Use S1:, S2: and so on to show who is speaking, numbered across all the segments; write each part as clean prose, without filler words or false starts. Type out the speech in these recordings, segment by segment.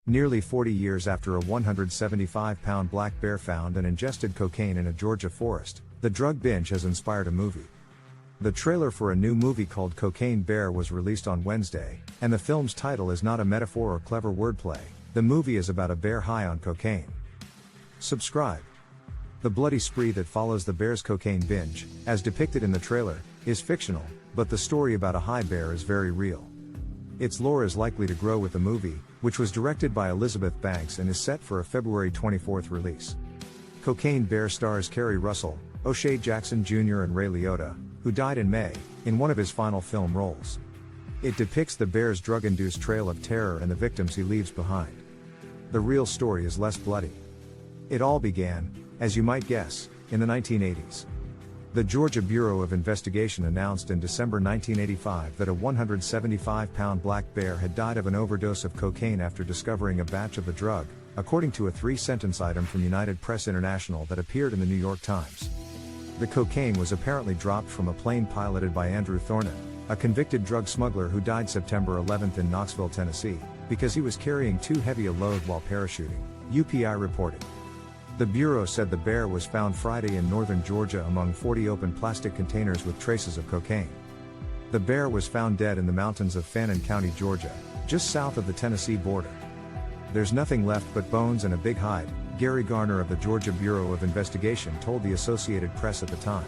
S1: Nearly 40 years after a 175-pound black bear found and ingested cocaine in a Georgia forest, the drug binge has inspired a movie. The trailer for a new movie called Cocaine Bear was released on Wednesday, and the film's title is not a metaphor or clever wordplay. The movie is about a bear high on cocaine. Subscribe. The bloody spree that follows the bear's cocaine binge, as depicted in the trailer, is fictional, but the story about a high bear is very real. Its lore is likely to grow with the movie, which was directed by Elizabeth Banks and is set for a February 24 release. Cocaine Bear stars Kerry Russell, O'Shea Jackson Jr. and Ray Liotta, who died in May, in one of his final film roles. It depicts the bear's drug-induced trail of terror and the victims he leaves behind. The real story is less bloody. It all began, as you might guess, in the 1980s. The Georgia Bureau of Investigation announced in December 1985 that a 175-pound black bear had died of an overdose of cocaine after discovering a batch of the drug, according to a 3-sentence item from United Press International that appeared in the New York Times. The cocaine was apparently dropped from a plane piloted by Andrew Thornton, a convicted drug smuggler who died September 11 in Knoxville, Tennessee, because he was carrying too heavy a load while parachuting, UPI reported. The Bureau said the bear was found Friday in northern Georgia among 40 open plastic containers with traces of cocaine. The bear was found dead in the mountains of Fannin County, Georgia, just south of the Tennessee border. "There's nothing left but bones and a big hide," Gary Garner of the Georgia Bureau of Investigation told the Associated Press at the time.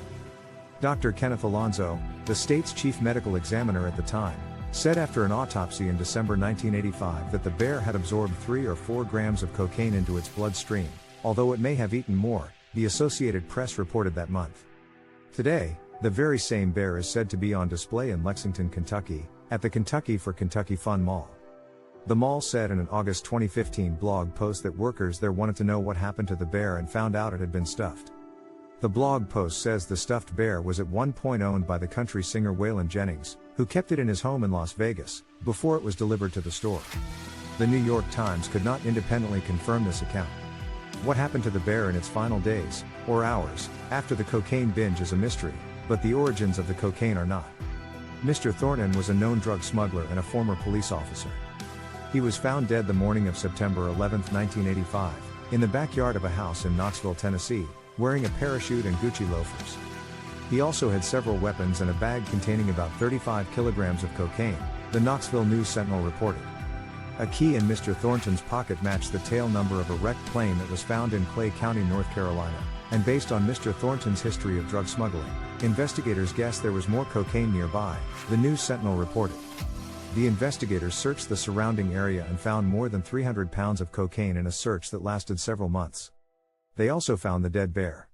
S1: Dr. Kenneth Alonzo, the state's chief medical examiner at the time, said after an autopsy in December 1985 that the bear had absorbed 3 or 4 grams of cocaine into its bloodstream, although it may have eaten more, the Associated Press reported that month. Today, the very same bear is said to be on display in Lexington, Kentucky, at the Kentucky for Kentucky Fun Mall. The mall said in an August 2015 blog post that workers there wanted to know what happened to the bear and found out it had been stuffed. The blog post says the stuffed bear was at one point owned by the country singer Waylon Jennings, who kept it in his home in Las Vegas, before it was delivered to the store. The New York Times could not independently confirm this account. What happened to the bear in its final days, or hours, after the cocaine binge is a mystery, but the origins of the cocaine are not. Mr. Thornton was a known drug smuggler and a former police officer. He was found dead the morning of September 11, 1985, in the backyard of a house in Knoxville, Tennessee, wearing a parachute and Gucci loafers. He also had several weapons and a bag containing about 35 kilograms of cocaine, the Knoxville News-Sentinel reported. A key in Mr. Thornton's pocket matched the tail number of a wrecked plane that was found in Clay County, North Carolina, and based on Mr. Thornton's history of drug smuggling, investigators guessed there was more cocaine nearby, the News-Sentinel reported. The investigators searched the surrounding area and found more than 300 pounds of cocaine in a search that lasted several months. They also found the dead bear.